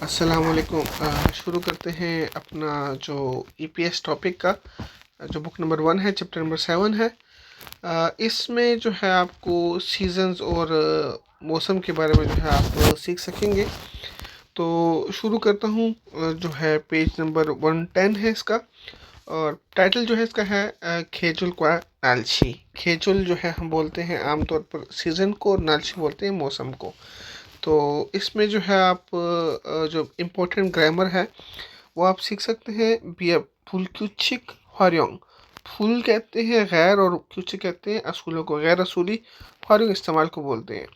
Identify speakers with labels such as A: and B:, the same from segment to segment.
A: अस्सलाम वालेकुम। शुरू करते हैं अपना जो ईपीएस टॉपिक का, जो बुक नंबर 1 है, चैप्टर नंबर 7 है। इसमें जो है आपको सीजन्स और मौसम के बारे में जो है आप सीख सकेंगे। तो शुरू करता हूँ। जो है पेज नंबर 110 है इसका, और टाइटल जो है इसका है खेजुल क्वा नालशी। खेजुल जो है हम बोलते हैं आमतौर पर सीज़न को, और नालशी बोलते हैं मौसम को। तो इसमें जो है आप जो इम्पोर्टेंट ग्रामर है वो आप सीख सकते हैं। बिया फुल क्यूचिक हरियोंग। फुल कहते हैं गैर, और क्यूचिक कहते हैं असूलों को, गैर असूली। हरियोंग इस्तेमाल को बोलते हैं।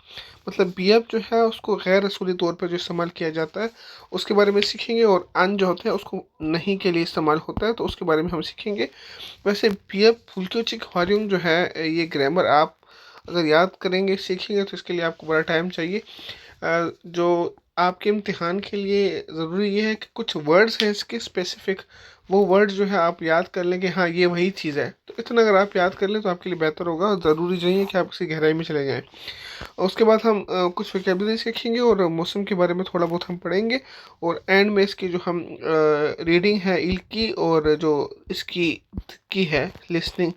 A: मतलब बियब जो है उसको गैर असूली तौर पर जो इस्तेमाल किया जाता है उसके बारे में सीखेंगे, और अन जो होता है उसको नहीं के लिए इस्तेमाल होता है तो उसके बारे में हम सीखेंगे। वैसे बियब फुल क्यूचिक हरियोंग जो है ये ग्रामर आप अगर याद करेंगे, सीखेंगे, तो इसके लिए आपको बड़ा टाइम चाहिए। जो आपके इम्तिहान के लिए ज़रूरी ये है कि कुछ वर्ड्स हैं इसके स्पेसिफिक, वो वर्ड्स जो है आप याद कर लें कि हाँ ये वही चीज़ है। तो इतना अगर आप याद कर लें तो आपके लिए बेहतर होगा। ज़रूरी नहीं है कि आप इसकी गहराई में चले जाएं। उसके बाद हम कुछ वोकेबलरी सीखेंगे, और मौसम के बारे में थोड़ा बहुत हम पढ़ेंगे। और एंड में इसकी जो हम रीडिंग है इल की, और जो इसकी की है लिसनिंग,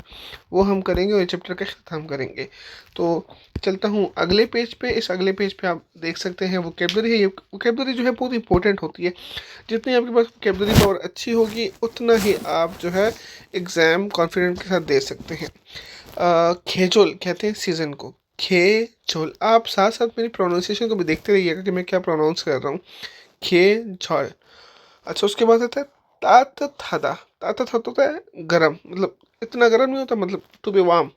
A: वो हम करेंगे और चैप्टर का ख़त्म करेंगे। तो चलता हूँ अगले पेज पे। इस अगले पेज पे आप देख सकते हैं वोकेबलरी है। ये वोकेबलरी जो है बहुत इंपॉर्टेंट होती है। जितनी आपके पास वोकेबलरी पावर अच्छी होगी उतना ही आप जो है एग्ज़ाम कॉन्फिडेंट के साथ दे सकते हैं। खेजोल कहते हैं सीज़न को, खेजोल। आप साथ साथ मेरी प्रोनाउंसिएशन को भी देखते रहिएगा कि मैं क्या प्रोनाउंस कर रहा हूँ। खेजोल। अच्छा, उसके बाद आता है तात थादा। तात थादा होता है गरम, मतलब इतना गर्म नहीं होता, मतलब टू बी वार्म।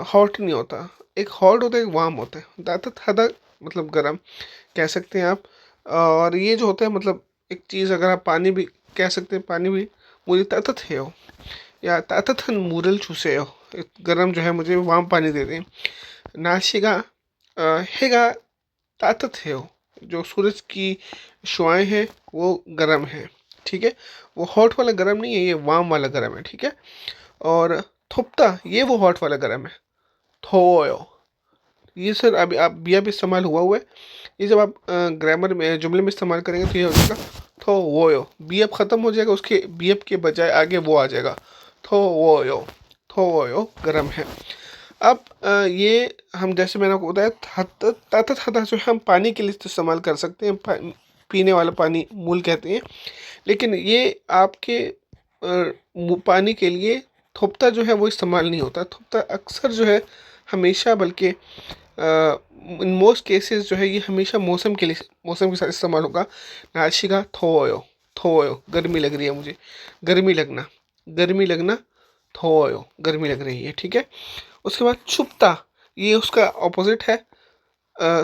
A: हॉट नहीं होता। एक हॉट होता है, एक वार्म होता है। तात थादा मतलब गरम कह सकते हैं आप। और ये जो होता है, मतलब एक चीज़ अगर आप पानी भी कह सकते हैं, पानी भी मुझे तातत है हो, या तातत मूरल छूसे हो। गरम जो है मुझे वार्म पानी दे दें। नाशिगा हैगा ताकत है वो। जो सूरज की शुआएं हैं वो गर्म है, ठीक है। वो हॉट वाला गर्म नहीं है, ये वार्म वाला गर्म है, ठीक है। और थुपता, ये वो हॉट वाला गर्म है। थोयो, ये सर अभी आप बिया भी इस्तेमाल हुआ है। ये जब आप ग्रामर में जुमले में इस्तेमाल करेंगे तो ये हो जाएगा थो वो। बी एफ ख़त्म हो जाएगा, उसके बी एफ के बजाय आगे वो आ जाएगा थो वो। थो वो गर्म है। अब ये हम जैसे मैंने आपको बताया ताता थाता जो हम पानी के लिए इस्तेमाल कर सकते हैं। पीने वाला पानी मूल कहते हैं। लेकिन ये आपके पानी के लिए थोपता जो है वो इस्तेमाल नहीं होता। थोपता अक्सर जो है हमेशा, बल्कि इन मोस्ट केसेस जो है ये हमेशा मौसम के लिए, मौसम के साथ इस्तेमाल होगा। नाशिका थोयो। थोयो गर्मी लग रही है मुझे, गर्मी लगना। गर्मी लगना थोयो, गर्मी लग रही है, ठीक है। उसके बाद छुपता, ये उसका ऑपोजिट है,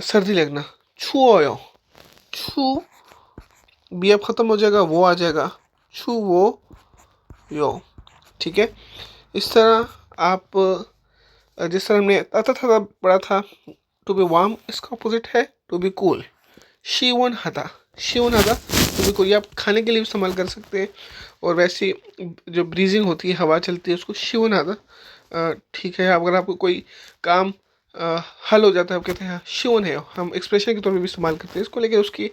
A: सर्दी लगना। छुओयो। छू बी अब ख़त्म हो जाएगा, वो आ जाएगा छू वो यो, ठीक है। इस तरह आप जिस तरह हमने तथा था पढ़ा था, टू बी वार्म इसका ऑपोजिट है टू बी कूल। शीवन हदा। शीवन हदा टू बी कूल, ये आप खाने के लिए भी इस्तेमाल कर सकते हैं। और वैसे जो ब्रीजिंग होती है, हवा चलती है, उसको शीवन हदा, ठीक है। अगर आपको कोई काम हल हो जाता है, आप कहते हैं हाँ शिवन है, हम एक्सप्रेशन के तौर पे भी इस्तेमाल करते हैं इसको, लेकिन उसकी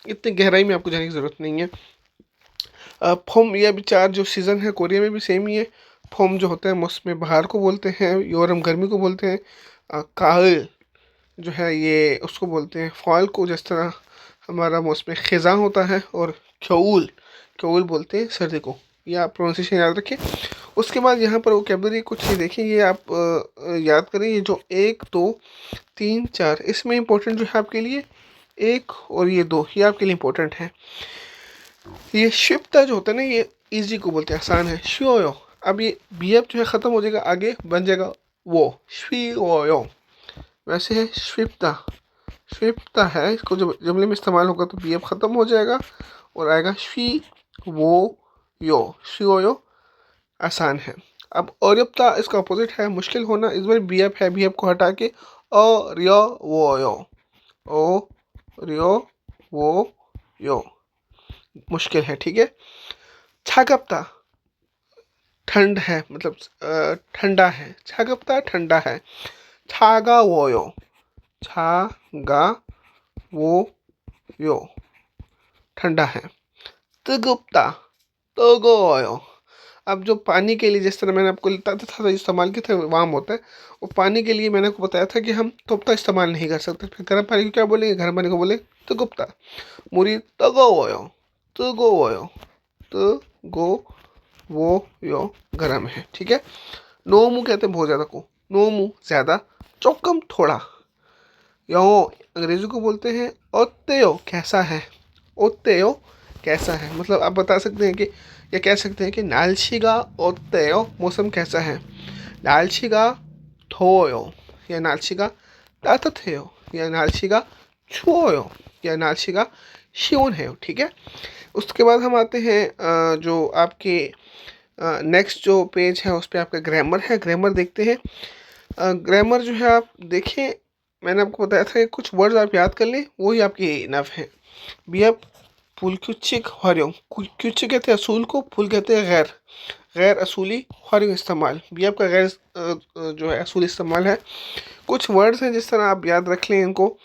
A: इतनी गहराई में आपको जाने की ज़रूरत नहीं है। फोम, ये अभी 4 जो सीज़न है कोरिया में भी सेम ही है। फोम जो होता है मौसम बहार को बोलते हैं, योरम गर्मी को बोलते हैं। काल जो है ये उसको बोलते हैं फॉल को, जिस तरह हमारा मौसम ख़ज़ां होता है। और क्योल, क्योल बोलते हैं सर्दी को। ये आप प्रोनाउंसिएशन याद रखिए। उसके बाद यहाँ पर वोकेबलरी कुछ ही देखें, ये आप याद करें। ये जो 1 2 3 4, इसमें इंपॉर्टेंट जो है आपके लिए 1 और ये 2, ये आपके लिए इंपॉर्टेंट है। ये शिफ्ता जो होता है ना, ये इजी को बोलते हैं, आसान है। श्योयो, अब ये बी एफ जो है ख़त्म हो जाएगा, आगे बन जाएगा वो श्योयो। वैसे है स्विफ्ता। स्विफ्ता है, इसको जब जुमले में इस्तेमाल होगा तो बी एफ ख़त्म हो जाएगा और आएगा शी वो यो। श्योयो आसान है। अब औरयप्ता इसका अपोजिट है मुश्किल होना। इस बार बी एफ है, बी एफ को हटा के ओ रियो वो यो। ओ रियो वो यो मुश्किल है, ठीक है। छागप्ता ठंड है, मतलब ठंडा है। छागप्ता ठंडा है। छागा वो यो। छागा वो यो ठंडा है। 뜨겁다, 뜨거워요। अब जो पानी के लिए, जिस तरह मैंने आपको था इस्तेमाल किया था, वाम होता है, वो पानी के लिए मैंने आपको बताया था कि हम तोप्ता इस्तेमाल नहीं कर सकते। फिर गर्म पानी को क्या बोलेंगे? गर्म पानी को बोले 뜨겁다। 물이 뜨거워요, 뜨거워요, 뜨거워요, गर्म है, ठीक है। नोमू कहते हैं बहुत ज़्यादा को, नोमू ज़्यादा, 조금 थोड़ा। यहाँ अंग्रेजी को बोलते हैं 어때요, कैसा है, 어때요 कैसा है। मतलब आप बता सकते हैं कि, या कह सकते हैं कि 날씨가 어때요, मौसम कैसा है। 날씨가 더워요, या 날씨가 따뜻해요, या 날씨가 추워요, या 날씨가 시원해요, ठीक है। उसके बाद हम आते हैं जो आपके नेक्स्ट जो पेज है उस पर आपका ग्रामर है। ग्रामर देखते हैं। ग्रामर जो है आप देखें, मैंने आपको बताया था कि कुछ वर्ड्स आप याद कर लें, वही आपकी इनफ है। भी आप फूल क्यूचिक हरियों, क्यूचिक कहते हैं असूल को, फूल कहते हैं गैर, गैर असूली हरियों इस्तेमाल। भी आपका गैर जो है असूली इस्तेमाल है। कुछ वर्ड्स हैं जिस तरह आप याद रख लें इनको,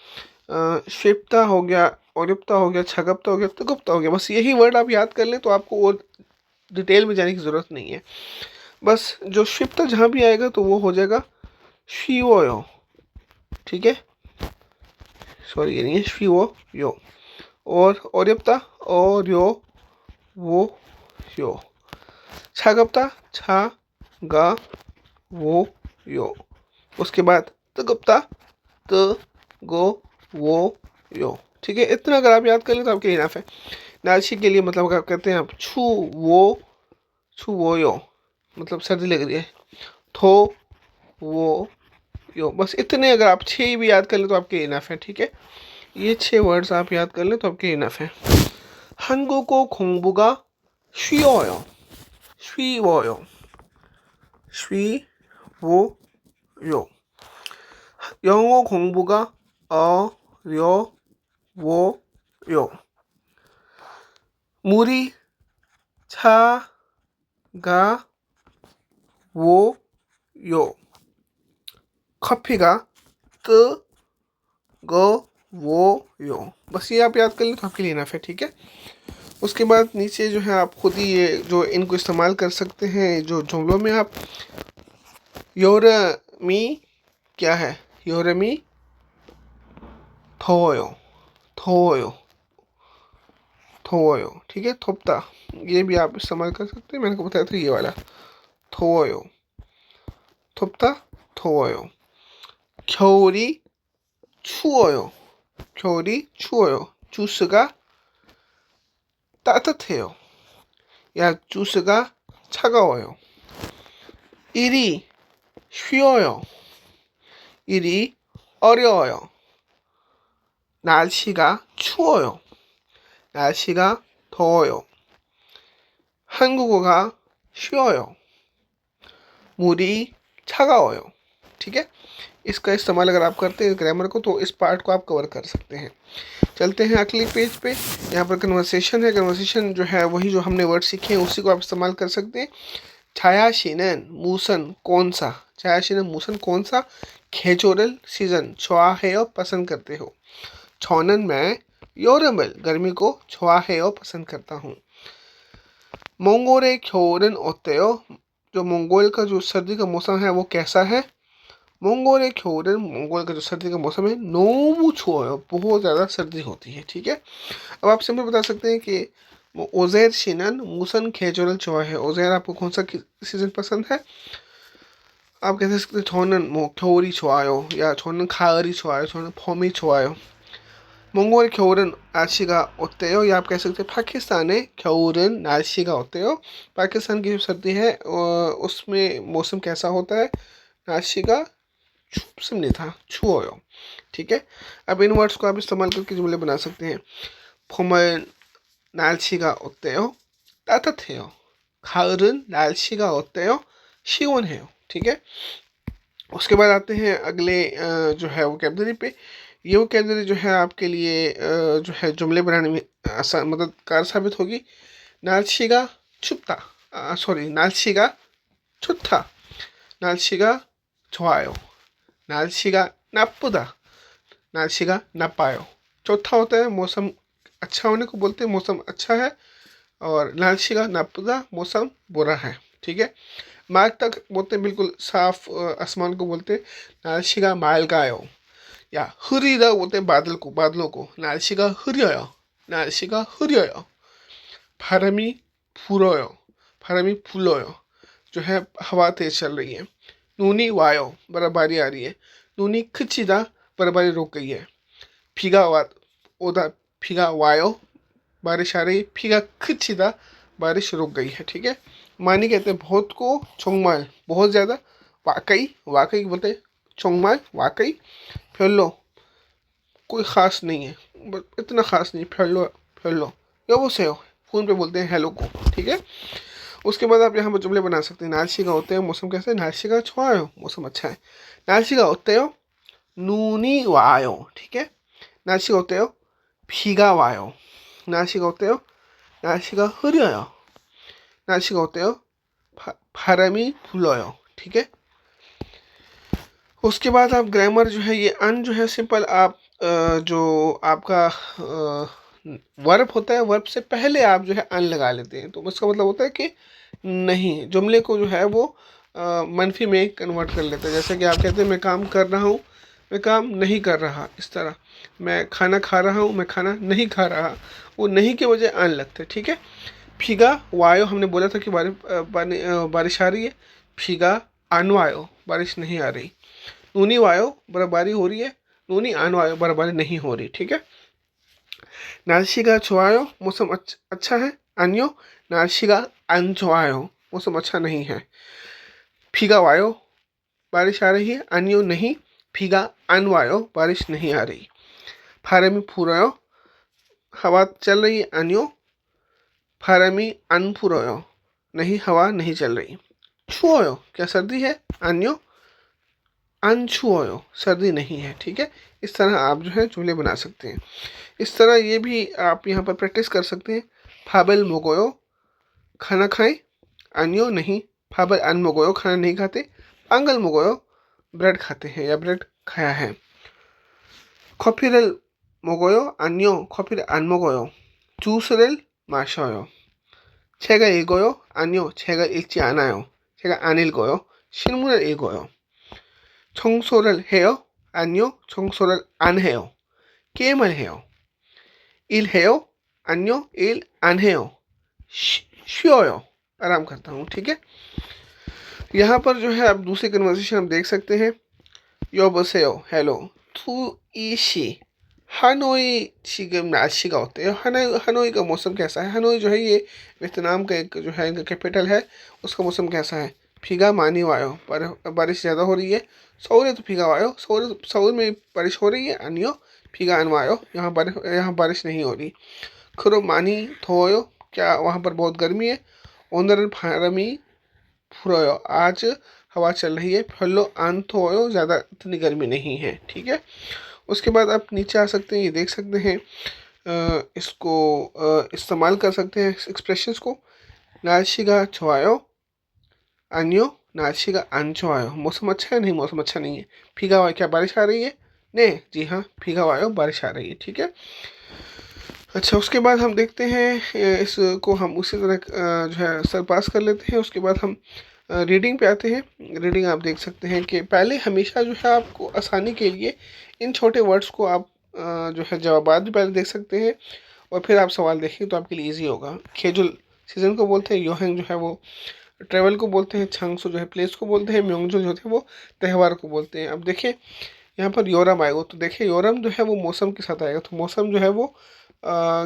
A: शिप्ता हो गया, औरुप्ता हो गया, छगप्ता हो गया, तुगुप्ता हो गया। बस यही वर्ड आप याद कर लें तो आपको और डिटेल में जाने की ज़रूरत नहीं है। बस जो शिप्ता जहाँ भी आएगा तो वो हो जाएगा शिवोयो, ठीक है। सॉरी ये नहीं है, शिवोयो। और औरुप्ता और्यो वो यो, छगप्ता छा गा वो यो। उसके बाद तुगुप्ता त गो वो यो, ठीक है। इतना अगर आप याद कर लें तो आपके इनाफ है। नालशी के लिए मतलब आप कहते हैं आप छू वो यो, मतलब सर्दी लग रही है, थो वो यो। बस इतने अगर आप 6 भी याद कर लें तो आपके इनफ है, ठीक है। ये 6 वर्ड्स आप याद कर लें तो आपके इनफ है। 한국어 공부가 쉬워요, 쉬워요, 쉬워요। 영어 공부가 어려워요, 물이 차가워요, 커피가 뜨거워요। बस ये आप याद कर लें तो आपके लिए इनफ है, ठीक है। उसके बाद नीचे जो है आप खुद ही ये जो इनको इस्तेमाल कर सकते हैं जो जुमलों में। आप योरमी क्या है, योरमी थोयो, थोयो, थोयो, ठीक है। थोपता ये भी आप इस्तेमाल कर सकते हैं, मैंने को बताया था ये वाला थोयो, थोपता थोयो। 겨울이 추워요, 겨울이 추워요, 주스가 따뜻해요, 야 주스가 차가워요। 일이 쉬워요, 일이 어려워요, 날씨가 추워요, 날씨가 더워요। 한국어가 쉬워요, 물이 차가워요, ठीक है। इसका इस्तेमाल अगर आप करते हैं ग्रामर को तो इस पार्ट को आप कवर कर सकते हैं। चलते हैं अगले पेज पे। यहाँ पर कन्वर्सेशन है। कन्वर्सेशन जो है वही जो हमने वर्ड सीखे हैं उसी को आप इस्तेमाल कर सकते हैं। छाया शीनन मूसन कौन सा, छाया शीनन मूसन कौन सा, खेचोरल सीजन 좋아해요 पसंद करते हो, छोनन मैं योरमल गर्मी को 좋아해요 पसंद करता हूँ। मंगोल의 겨울은 어때요, जो मंगोल का जो सर्दी का मौसम है वो कैसा है। मंगोल의 겨울은 मंगोल का जो सर्दी का मौसम है 너무 추워요, बहुत ज़्यादा सर्दी होती है, ठीक है। अब आप सिंपल बता सकते हैं कि ओजेर शिनन मूसन खेजोरल 좋아해, ओजेर आपको कौन सा सीजन पसंद है। आप कह सकते हैं 저는 뭐 겨울이 좋아요, या 저는 가을이 좋아요, 저는 봄이 좋아요। 몽골 겨울은 날씨가 어때요, या आप कह सकते हैं पाकिस्तान 겨울은 날씨가 어때요, पाकिस्तान की जो सर्दी है उसमें मौसम कैसा होता है, 날씨가 춥습니다, 추워요, ठीक है। अब इन वर्ड्स को आप इस्तेमाल करके जुमले बना सकते हैं। 봄은 날씨가 어때요, 따뜻해요। 가을은 날씨가 어때요, 시원해요, ठीक है। उसके बाद आते हैं अगले जो है वोकैबलरी पे। ये वोकैबलरी जो है आपके लिए जो है जुमले बनाने में आसान मददगार साबित होगी। 날씨가 춥다, सॉरी 날씨가 좋다, 날씨가 좋아요, 날씨가 나쁘다, 날씨가 나빠요। चौथा होता है मौसम अच्छा होने को बोलते हैं मौसम अच्छा है, और नालशिगा नापुदा मौसम बुरा है। ठीक है, मार्ग तक बोलते हैं बिल्कुल साफ आसमान को बोलते हैं नालशिगा मालगायो, या हुरीदा बोलते हैं बादल को, बादलों को, नालशिगा हुरियो, नालशिगा हुरियो। फारमी फुरोयो, फारमी फुलोयो, जो है हवा तेज चल रही है। नूनी वायो, बर्फबारी आ रही है। नूनी खिचिदा, बर्फबारी रुक गई है। फिगा वा ओदा, फिगा वायो, बारिश आ रही है। फिगा खिचिदा, बारिश रुक गई है। ठीक है, मानी कहते हैं बहुत को, चोंगमाल बहुत ज़्यादा, वाकई वाकई बोलते हैं चोंगमाल वाकई। फेलो कोई ख़ास नहीं है, इतना ख़ास नहीं, फेलो फेलो, या वो से हो, फ़ोन पे बोलते हैं हेलो को। ठीक है, उसके बाद आप यहाँ पर जुमले बना सकते हैं। नालशिगा होते हो मौसम कैसा है, नालशिगा छुआयो मौसम अच्छा है। नालशिगा होते हो नूनी वायो, ठीक है। नालशिगा होते हो फिगा वायो, नालशिगा होते हो नालशि가 흐려요, 날씨가 어때요? 바람이 불어요। ठीक है, उसके बाद आप ग्रामर जो है ये अन जो है सिंपल आप जो आपका वर्ब होता है, वर्ब से पहले आप जो है अन लगा लेते हैं, तो उसका मतलब होता है कि नहीं, जुमले को जो है वो मनफी में कन्वर्ट कर लेते हैं। जैसे कि आप कहते हैं मैं काम कर रहा हूँ, मैं काम नहीं कर रहा, इस तरह। मैं खाना खा रहा हूँ, मैं खाना नहीं खा रहा, वो नहीं के वजह अन लगते। ठीक है, फीगा वायो हमने बोला था कि बारिश आ रही है। फीगा अनवायो, बारिश नहीं आ रही। नूनी वायो, बर्फबारी हो रही है। नूनी अनवायो, बर्फबारी नहीं हो रही। ठीक है, नालशिगा छुआयो, मौसम अच्छा है। अन्यो, नालशिगा अनछुआयो, मौसम अच्छा नहीं है। फीगा वायो, बारिश आ रही है। अन्यो नहीं, फीगा अनवायो, बारिश नहीं आ रही। फारमी फुरायो, हवा चल रही है। अन्यो, फारमी अनफुरायो, नहीं हवा नहीं चल रही। छुओयो, क्या सर्दी है। अन्यो, अनछुओयो, सर्दी नहीं है। ठीक है, इस तरह आप जो है जुमले बना सकते हैं। इस तरह ये भी आप यहाँ पर प्रैक्टिस कर सकते हैं। फाबल मोगोयो, खाना खाएं। अन्यो नहीं, फाबल अन मोगोयो, खाना नहीं खाते। अंगल मोगोयो, ब्रेड खाते हैं या ब्रेड खाया है। 커피를 먹어요? 아니요, 커피를 안 먹어요. 주스를 마셔요. 책을 읽어요? 아니요, 책을 읽지 않아요. 제가 안 읽어요. 신문을 읽어요. 청소를 해요? 아니요, 청소를 안 해요. 게임을 해요. 일해요? 아니요, 일 안 해요. 쉬어요, आराम करता हूँ। ठीक है, यहाँ पर जो है आप दूसरी कन्वर्सेशन हम देख सकते हैं। 여보세요, हेलो, 투이시, 하노ई 지금 날씨가 어때요? 하노ई का मौसम कैसा है? हानोई जो है ये वियतनाम का एक जो है इनका कैपिटल है, उसका मौसम कैसा है? फीगा मानी वायो, पर बारिश ज़्यादा हो रही है। सौर तो फीगा वायो, सौर में बारिश हो रही है। अन्यो फीगा अनवायो, यहाँ बारिश नहीं हो रही। खुरो मानी थोयो, क्या वहाँ पर बहुत गर्मी है। ओनर फारमी फुरोयो, आज हवा चल रही है। फलो आन थोयो, ज़्यादा इतनी गर्मी नहीं है। ठीक है, उसके बाद आप नीचे आ सकते हैं, ये देख सकते हैं, इसको इस्तेमाल कर सकते हैं एक्सप्रेशंस को। नालशिगा छुआयो, अन्यो नालशिगा अन छुआयो, मौसम अच्छा है, नहीं मौसम अच्छा नहीं है। फीगा वायो, क्या बारिश आ रही है। ने जी हाँ, फीगा वायो, बारिश आ रही है। ठीक है, अच्छा, उसके बाद हम देखते हैं इसको हम उसी तरह जो है सरपास कर लेते हैं। उसके बाद हम रीडिंग पे आते हैं। रीडिंग आप देख सकते हैं कि पहले हमेशा जो है आपको आसानी के लिए इन छोटे वर्ड्स को आप जो है जवाबात भी पहले देख सकते हैं, और फिर आप सवाल देखेंगे तो आपके लिए ईजी होगा। खेजुल सीज़न को बोलते हैं। योहेंग जो है वो ट्रेवल को बोलते हैं। छंगसु जो है प्लेस को बोलते हैं। म्योंगजुल जो है वो त्यौहार को बोलते हैं। अब देखिए यहाँ पर योरम आएगा, तो देखिए योरम जो है वो मौसम के साथ आएगा, तो मौसम जो है वो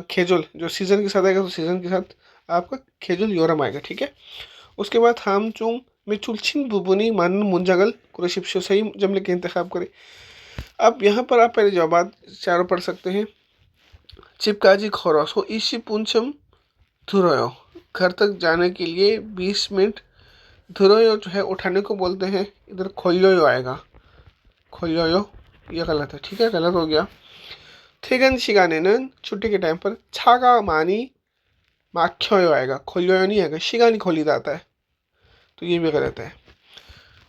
A: खेजुल जो सीज़न के साथ आएगा, तो सीज़न के साथ आपका खेजुल योरम आएगा। ठीक है, उसके बाद हम चुंग में चुलछिन बुबुनी मान मुंजागल कुरशिप्शो, सही जुमले के इंतखाब करें। अब यहाँ पर आप पहले जवाब चारों पढ़ सकते हैं। चिपकाजी खोरोसो इसी पुंचम धुरोयो, घर तक जाने के लिए 20 मिनट। धुरोयो जो है उठाने को बोलते हैं, इधर खोयोयो आएगा, खोयोयो, ये गलत है। ठीक है, गलत हो गया। 퇴근 시간에는 छुट्टी के टाइम पर 차가 많이 막혀요 आएगा, खोयोयो नहीं आएगा, 시간이 걸리다 आता है, तो ये भी गलत है।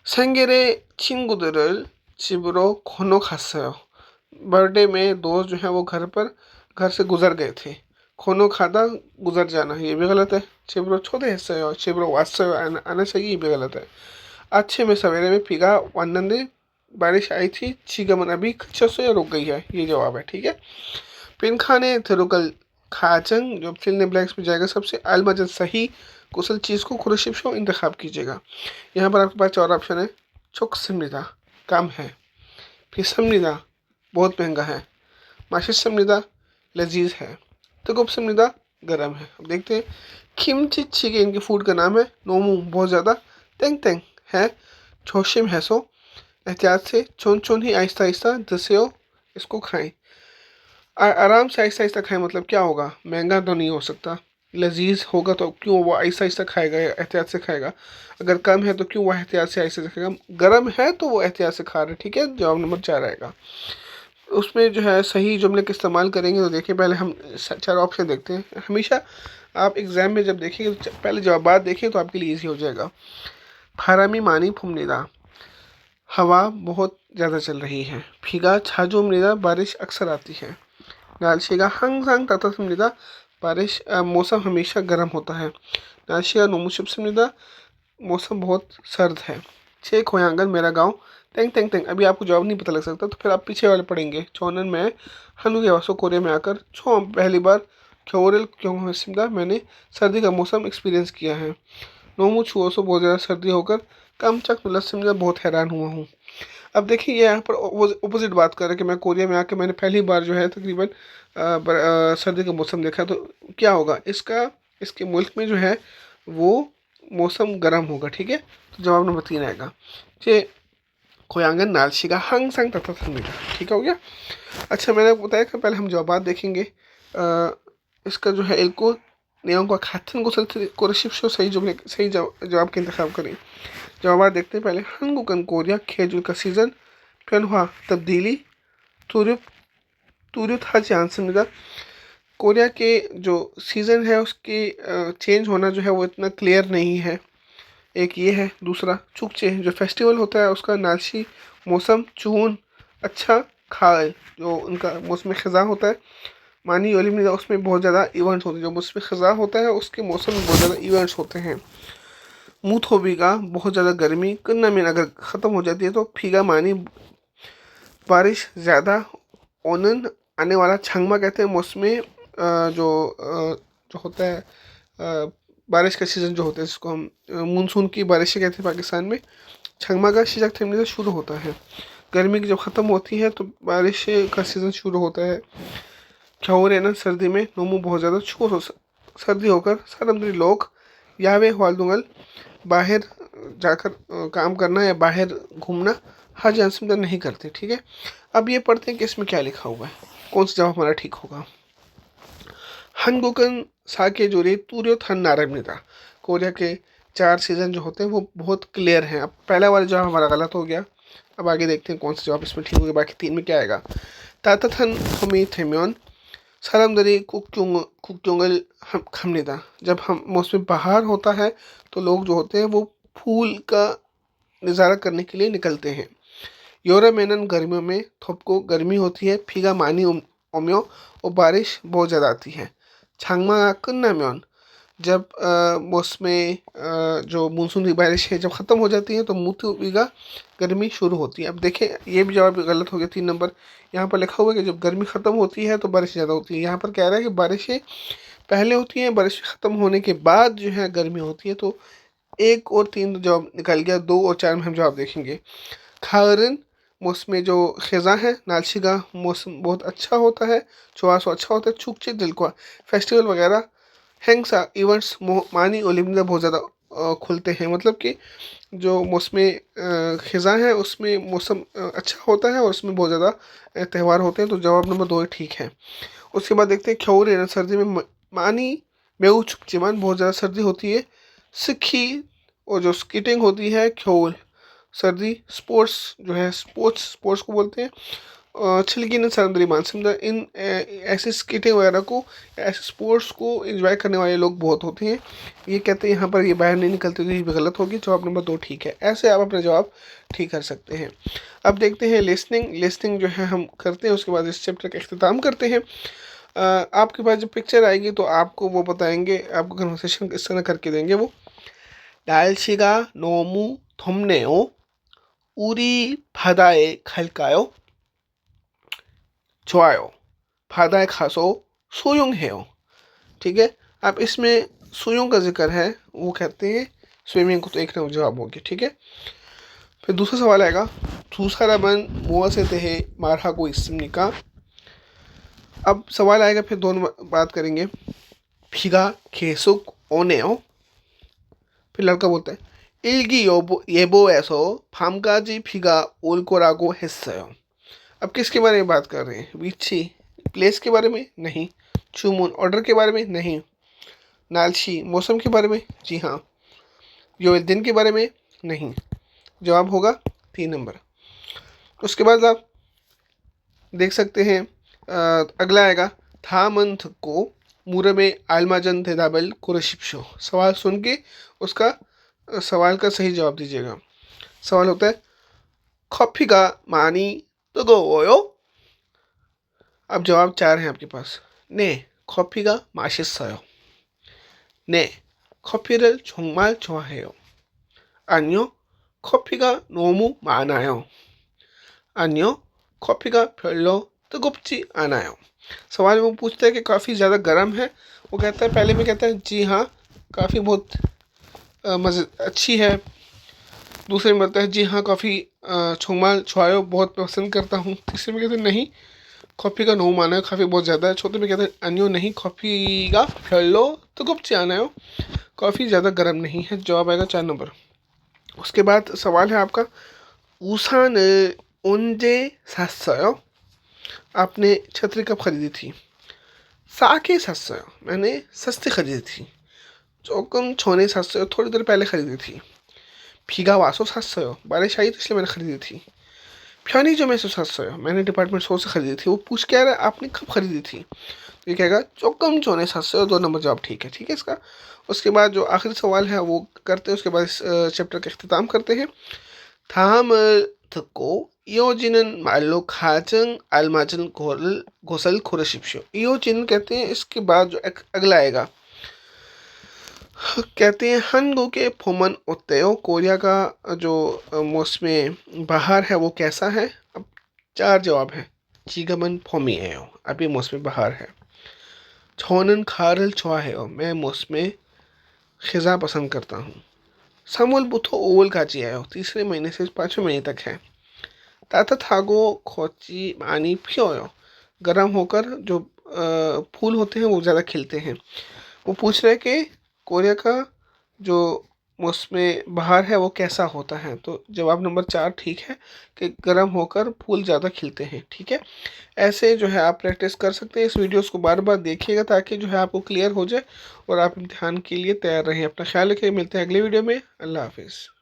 A: 생일에 친구들을 집으로 건너갔어요, बर्थडे में दोस्त जो है वो घर पर घर से गुजर गए थे। खोनो खादा गुजर जाना, ये भी गलत है। चिब्रो छोदे हिस्से और चिब्रो वास्से आना चाहिए, ये भी गलत है। अच्छे में सवेरे में पीगा वन्नंदे, बारिश आई थी। चीगमन अभी खच्चर से या रुक गई है, ये जवाब है। ठीक है। पिन खाने थिरुकल खाचंग, जो फिल ने ब्लैंक्स में जाएगा सबसे। अलमजद सही कुशल चीज़ को खुरशिप शो इंतखाब कीजिएगा। यहाँ पर आपके पास 4 ऑप्शन है। चुक समृद्धा कम है, फिर समृद्धा बहुत महंगा है, माशिश समृद्धा लजीज है, तो गुप समृद्धा गर्म है। अब देखते हैं। खिमची छिगे इनके फूड का नाम है। नोमू बहुत ज़्यादा, तेंग तेंग है, छोशिम है सो एहतियात से, चुन चुन ही आहिस्ता आहिस्ता, जिससे हो इसको खाएं। आराम से आहिस्ता आहिस्ता खाएं मतलब क्या होगा, महंगा तो नहीं हो सकता। लजीज होगा तो क्यों वो आहिस्ता आहिस्ता खाएगा या एहतियात से खाएगा। अगर कम है तो क्यों वो एहतियात से आहिस्ता से खाएगा। गर्म है तो वो एहतियात से खा रहे। ठीक है, जवाब नंबर 4 आएगा। उसमें जो है सही जुमले का इस्तेमाल करेंगे तो देखिए पहले हम 4 ऑप्शन देखते हैं। हमेशा आप एग्ज़ाम में जब देखेंगे तो पहले जवाब देखें तो आपके लिए ईजी हो जाएगा। फारामी मानी फुमनिदा, हवा बहुत ज़्यादा चल रही है। फीगा छाजो मृदा, बारिश अक्सर आती है। नालशिगा हंग संग तथा समृदा, बारिश मौसम हमेशा गर्म होता है। नालशिगा नोमुशिप समृदा, मौसम बहुत सर्द है। 6 खोयांगन मेरा गांव, टेंग टेंग टेंग। अभी आपको जवाब नहीं पता लग सकता तो फिर आप पीछे वाले पढ़ेंगे। चौनन में हनु के वासो कोरिया में आकर छो पहली बार क्योरल क्यों सिमदा, मैंने सर्दी का मौसम एक्सपीरियंस किया है। नोमू छुओ सो बहुत ज़्यादा सर्दी होकर कम चक मतलब सिमदा बहुत हैरान हुआ हूँ। अब देखिए ये यहाँ पर अपोजिट बात कर रहे हैं कि मैं कोरिया में आके मैंने पहली बार जो है तकरीबन सर्दी का मौसम देखा, तो क्या होगा इसका, इसके मुल्क में जो है वो मौसम गर्म होगा। ठीक है, तो जवाब नंबर 3 आएगा। जे कोयांगन नालशिगा हंग संग तथा संग, ठीक हो गया। अच्छा मैंने आपको बताया कि पहले हम जवाब देखेंगे। इसका जो है इल्को नियम का खातन को रशिफ शो सही जुमले सही जवाब का इंतखाब करें। जवाब देखते हैं पहले। हंगुकन कोरिया खेजुल का सीज़न, फिर हुआ तब्दीली, तुरुप तुरुत हज आंसर। कोरिया के जो सीज़न है उसके चेंज होना जो है वो इतना क्लियर नहीं है, एक ये है। दूसरा चुकचे जो फेस्टिवल होता है उसका नाशी मौसम चून अच्छा खाल, जो उनका मौसम ख़ज़ा होता है। मानी ओलिमिदा उसमें बहुत ज़्यादा इवेंट्स होते हैं, जो मौसम ख़ज़ा होता है उसके मौसम में बहुत ज़्यादा इवेंट्स होते हैं। मुँह थोबीगा बहुत ज़्यादा गर्मी, कन्ना में अगर ख़त्म हो जाती है तो फीगा मानी बारिश ज़्यादा। ओनन आने वाला छंगमा कहते हैं मौसम जो होता है बारिश का सीज़न जो होता है जिसको हम मानसून की बारिशें कहते हैं पाकिस्तान में। छंगमा का शीजक थमने से शुरू होता है। गर्मी की जब ख़त्म होती है तो बारिश का सीज़न शुरू होता है। ख्योर है ना सर्दी में। नोमू बहुत ज़्यादा छो सर्दी होकर सरमद्री लोग यावे वालदुंगल, बाहर जाकर काम करना या बाहर घूमना हर जानसमदा नहीं करते। ठीक है, अब ये पढ़ते हैं कि इसमें क्या लिखा हुआ है, कौन सा जवाब हमारा ठीक होगा। हनगुकन साके जोरी तूर्यो थन नारंगता, कोरिया के 4 सीज़न जो होते हैं वो बहुत क्लियर हैं। अब पहला वाला जवाब हमारा गलत हो गया। अब आगे देखते हैं कौन सा जवाब इसमें ठीक होगा। बाकी 3 में क्या आएगा। तातथन हमी थेम्योन सरमदरी कुक्चुंगल खमनिता, जब हम मौसम बहार होता है तो लोग जो होते हैं वो फूल का नज़ारा करने के लिए निकलते हैं। योरा मेनन गर्मियों में थोपको गर्मी होती है। फीगा मानी ओम्यो और बारिश बहुत ज़्यादा आती है। छांगमा कन्ना म्योन, जब मौसम जो मानसून की बारिश है जब ख़त्म हो जाती है तो मुथु बीगा गर्मी शुरू होती है। अब देखें ये भी जवाब गलत हो गया। 3 नंबर यहाँ पर लिखा हुआ है कि जब गर्मी ख़त्म होती है तो बारिश ज़्यादा होती है। यहाँ पर कह रहा है कि बारिशें पहले होती हैं, बारिश ख़त्म होने के बाद जो है गर्मी होती है। तो 1 और 3 जवाब निकल गया। 2 और 4 में हम जवाब देखेंगे। खारन मौसम जो ख़ज़ा है। नालशिगा मौसम बहुत अच्छा होता है, चुहासो अच्छा होता है। छुकचे दिल को फेस्टिवल वगैरह। हैंगसा इवेंट्स मानी ओलिम्पिया बहुत ज़्यादा खुलते हैं, मतलब कि जो मौसम ख़ज़ा है उसमें मौसम अच्छा होता है और उसमें बहुत ज़्यादा त्यौहार होते हैं। तो जवाब नंबर 2 ठीक है। उसके बाद देखते हैं ख्योर सर्दी में मानी मेऊ चुपचिमान बहुत ज़्यादा सर्दी होती है। सिक्खी और जो स्कीटिंग होती है ख्योल सर्दी। स्पोर्ट्स जो है स्पोर्ट्स को बोलते हैं। छिलकी ने सरंदरी मानसिम इन ऐसे स्केटिंग वगैरह को, ऐसे स्पोर्ट्स को एंजॉय करने वाले लोग बहुत होते हैं। ये कहते हैं यहाँ पर ये बाहर नहीं निकलते तो ये भी गलत होगी। जवाब नंबर 2 ठीक है। ऐसे आप अपना जवाब ठीक कर सकते हैं। अब देखते हैं लिसनिंग जो है हम करते हैं, उसके बाद इस चैप्टर का अख्तिताम करते हैं। आपके पास जो पिक्चर आएगी तो आपको वो बताएंगे, आपको कन्वर्सेशन किस तरह करके देंगे वो। 날씨가 너무 덥네요. 우리 바다에 갈까요? 좋아요. 바다에 가서 수영해요। ठीक है, अब इसमें सुयों का जिक्र है, वो कहते हैं स्विमिंग को, तो एक नंबर जवाब हो गया। ठीक है, फिर दूसरा सवाल आएगा, 두 사람은 무엇에 대해 말하고 있습니까? अब सवाल आएगा, फिर दोनों बात करेंगे। 비가 계속 오네요। फिर लड़का बोलता है 일기예보에서 밤까지 비가 올 거라고 했어요। अब किसके बारे में बात कर रहे हैं? 위치 प्लेस के बारे में नहीं, 주문 ऑर्डर के बारे में नहीं, 날씨 मौसम के बारे में जी हाँ, यो दिन के बारे में नहीं। जवाब होगा 3 नंबर। उसके बाद आप देख सकते हैं अगला आएगा, 다음은 듣고 물음에 알맞은 대답을 고르십시오। सवाल सुन के उसका सवाल का सही जवाब दीजिएगा। सवाल होता है 커피가 많이 뜨거워요? अब जवाब 4 हैं आपके पास। 네, 커피가 맛있어요। 네, 커피를 정말 좋아해요। 아니요, 커피가 너무 많아요। 아니요, 커피가 별로 뜨겁지 않아요। सवाल वो पूछता है कि काफ़ी ज़्यादा गर्म है, वो कहता है, पहले में कहता है जी हाँ काफ़ी बहुत मज़े अच्छी है। दूसरे में बताता है जी हाँ काफ़ी 정말 좋아요 बहुत पसंद करता हूँ। तीसरे में कहते हैं नहीं, 커피가 너무 많아요 काफ़ी बहुत ज़्यादा है। चौथे में कहते हैं 아니요 नहीं, 커피가 별로 뜨겁지 않아요 काफ़ी ज़्यादा गर्म नहीं है। जवाब आएगा 4 नंबर। उसके बाद सवाल है आपका, 우산을 언제 샀어요? आपने छतरी कब खरीदी थी? 싸게 샀어요, मैंने सस्ती खरीदी थी। 조금 전에 샀어요, थोड़ी देर पहले खरीदी थी। 비가 와서 샀어요, बारिश आई तो इसलिए मैंने खरीदी थी। 편의점에서 샀어요, मैंने डिपार्टमेंट स्टोर से खरीदी थी। वो पूछ क्या रहा है, आपने कब खरीदी थी? तो ये कहेगा 조금 전에 샀어요। 2 नंबर जवाब ठीक है। ठीक है इसका। उसके बाद जो आखिरी सवाल है वो करते हैं, उसके बाद इस चैप्टर का इख्तिताम करते हैं। 다음을 듣고 이어지는 말로 가장 알맞은 곳을 고르십시오। 이어지는 कहते हैं इसके बाद जो अगला आएगा, कहते हैं 한국의 봄은 어때요? कोरिया का जो मौसम बहार है वो कैसा है? अब 4 जवाब हैं। 지금은 봄이에요, अभी मौसम बहार है। 저는 가을을 좋아해요, मैं मौसम खिज़ा पसंद करता हूँ। 3월부터 5월까지예요, तीसरे महीने से 5वें महीने तक है। 따뜻하고 꽃이 많이 피어요, गर्म होकर जो फूल होते हैं वो ज़्यादा खिलते हैं। वो पूछ रहे हैं कि कोरिया का जो मौसम बहार है वो कैसा होता है? तो जवाब नंबर 4 ठीक है कि गर्म होकर फूल ज़्यादा खिलते हैं। ठीक है, ऐसे जो है आप प्रैक्टिस कर सकते हैं। इस वीडियोस को बार बार देखिएगा ताकि जो है आपको क्लियर हो जाए और आप इम्तिहान के लिए तैयार रहें। अपना ख्याल रखिए, मिलते हैं अगले वीडियो में। अल्लाह हाफिज़।